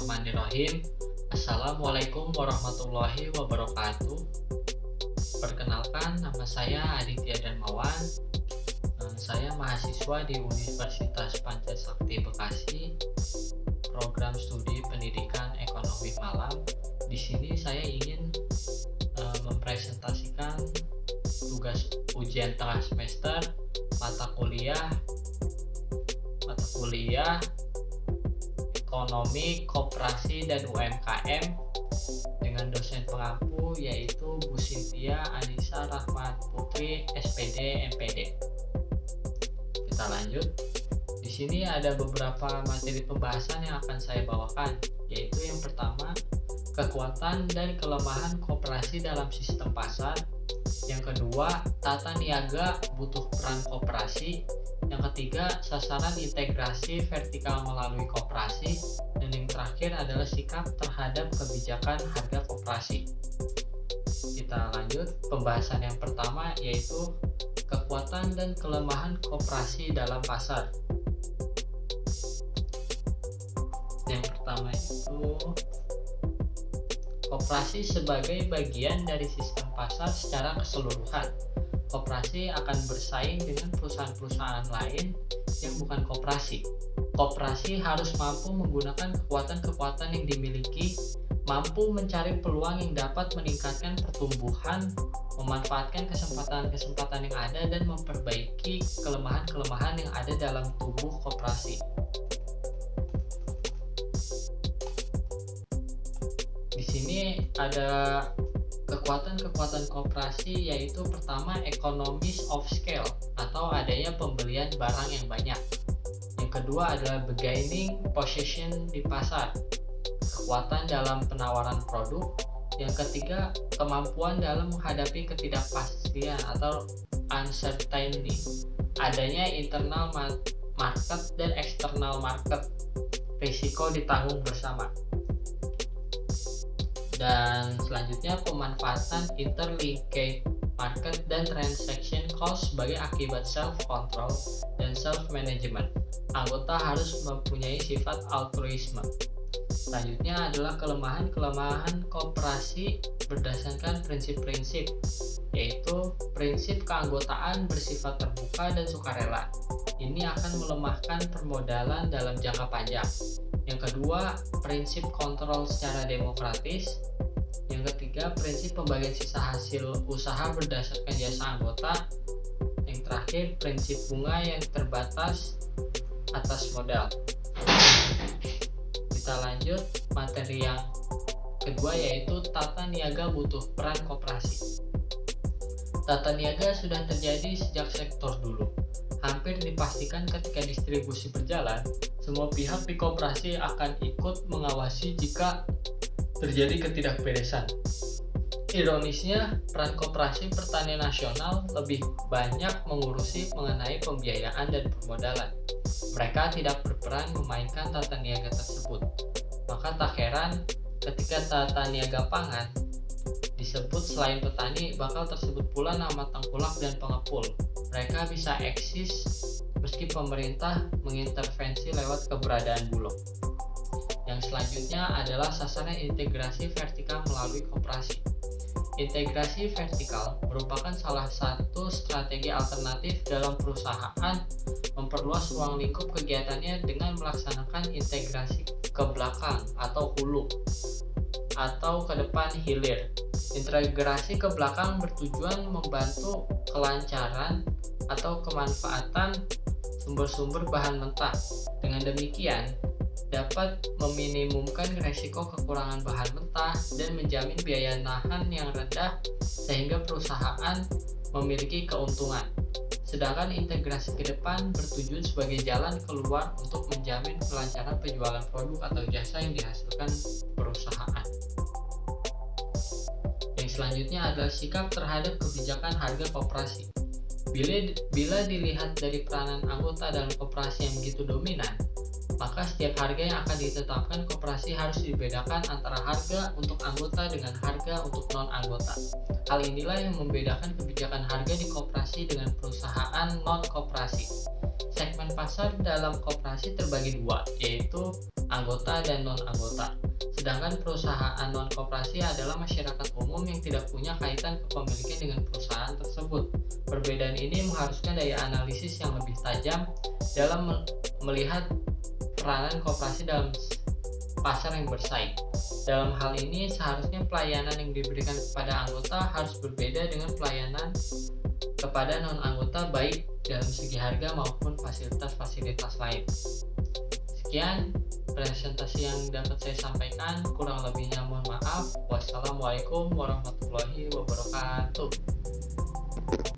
Bismillahirrahmanirrahim. Assalamualaikum warahmatullahi wabarakatuh. Perkenalkan, nama saya Aditya Darmawan. Saya mahasiswa di Universitas Pancasakti Bekasi, program studi pendidikan ekonomi Malang. Di sini saya ingin mempresentasikan tugas ujian tengah semester mata kuliah Ekonomi, Koperasi, dan UMKM dengan dosen pengampu yaitu Bu Cynthia Anissa Rahmat Putri, SPD, MPD. Kita lanjut. Di sini ada beberapa materi pembahasan yang akan saya bawakan, yaitu yang pertama, kekuatan dan kelemahan koperasi dalam sistem pasar. Yang kedua, tata niaga butuh peran koperasi. Yang ketiga, sasaran integrasi vertikal melalui koperasi. Dan yang terakhir adalah sikap terhadap kebijakan harga koperasi. Kita lanjut, pembahasan yang pertama yaitu kekuatan dan kelemahan koperasi dalam pasar. Yang pertama itu koperasi sebagai bagian dari sistem pasar secara keseluruhan. Koperasi akan bersaing dengan perusahaan-perusahaan lain yang bukan koperasi. Koperasi harus mampu menggunakan kekuatan-kekuatan yang dimiliki, mampu mencari peluang yang dapat meningkatkan pertumbuhan, memanfaatkan kesempatan-kesempatan yang ada, dan memperbaiki kelemahan-kelemahan yang ada dalam tubuh koperasi. Di sini ada kekuatan-kekuatan koperasi, yaitu pertama, economies of scale atau adanya pembelian barang yang banyak. Yang kedua adalah bargaining position di pasar, kekuatan dalam penawaran produk. Yang ketiga, kemampuan dalam menghadapi ketidakpastian atau uncertainty, adanya internal market dan external market, risiko ditanggung bersama. Dan selanjutnya, pemanfaatan interlinked market dan transaction cost sebagai akibat self-control dan self-management. Anggota harus mempunyai sifat altruisme. Selanjutnya adalah kelemahan-kelemahan koperasi berdasarkan prinsip-prinsip, yaitu prinsip keanggotaan bersifat terbuka dan sukarela. Ini akan melemahkan permodalan dalam jangka panjang. Yang kedua, prinsip kontrol secara demokratis. Yang ketiga, prinsip pembagian sisa hasil usaha berdasarkan jasa anggota. Yang terakhir, prinsip bunga yang terbatas atas modal. Kita lanjut, materi yang kedua yaitu tata niaga butuh peran koperasi. Tata niaga sudah terjadi sejak sektor dulu. Hampir dipastikan ketika distribusi berjalan, semua pihak di koperasi akan ikut mengawasi jika terjadi ketidakberesan. Ironisnya, peran koperasi pertanian nasional lebih banyak mengurusi mengenai pembiayaan dan permodalan. Mereka tidak berperan memainkan tata niaga tersebut. Maka tak heran ketika tata niaga pangan disebut selain petani, bakal tersebut pula nama tengkulak dan pengepul. Mereka bisa eksis meski pemerintah mengintervensi lewat keberadaan Bulog. Yang selanjutnya adalah sasaran integrasi vertikal melalui koperasi. Integrasi vertikal merupakan salah satu strategi alternatif dalam perusahaan memperluas ruang lingkup kegiatannya dengan melaksanakan integrasi ke belakang atau hulu atau ke depan hilir. Integrasi ke belakang bertujuan membantu kelancaran atau kemanfaatan sumber-sumber bahan mentah. Dengan demikian, dapat meminimumkan risiko kekurangan bahan mentah dan menjamin biaya nahan yang rendah sehingga perusahaan memiliki keuntungan. Sedangkan integrasi ke depan bertujuan sebagai jalan keluar untuk menjamin kelancaran penjualan produk atau jasa yang dihasilkan perusahaan. Yang selanjutnya adalah sikap terhadap kebijakan harga koperasi. Bila dilihat dari peranan anggota dalam koperasi yang begitu dominan, Maka setiap harga yang akan ditetapkan koperasi harus dibedakan antara harga untuk anggota dengan harga untuk non-anggota. Hal inilah yang membedakan kebijakan harga di koperasi dengan perusahaan non-koperasi. Segmen pasar dalam koperasi terbagi dua, yaitu anggota dan non-anggota. Sedangkan perusahaan non-koperasi adalah masyarakat umum yang tidak punya kaitan kepemilikan dengan perusahaan tersebut. Perbedaan ini mengharuskan daya analisis yang lebih tajam dalam melihat peranan koperasi dalam pasar yang bersaing. Dalam hal ini, seharusnya pelayanan yang diberikan kepada anggota harus berbeda dengan pelayanan kepada non-anggota, baik dalam segi harga maupun fasilitas-fasilitas lain. Sekian presentasi yang dapat saya sampaikan, kurang lebihnya mohon maaf. Wassalamualaikum warahmatullahi wabarakatuh.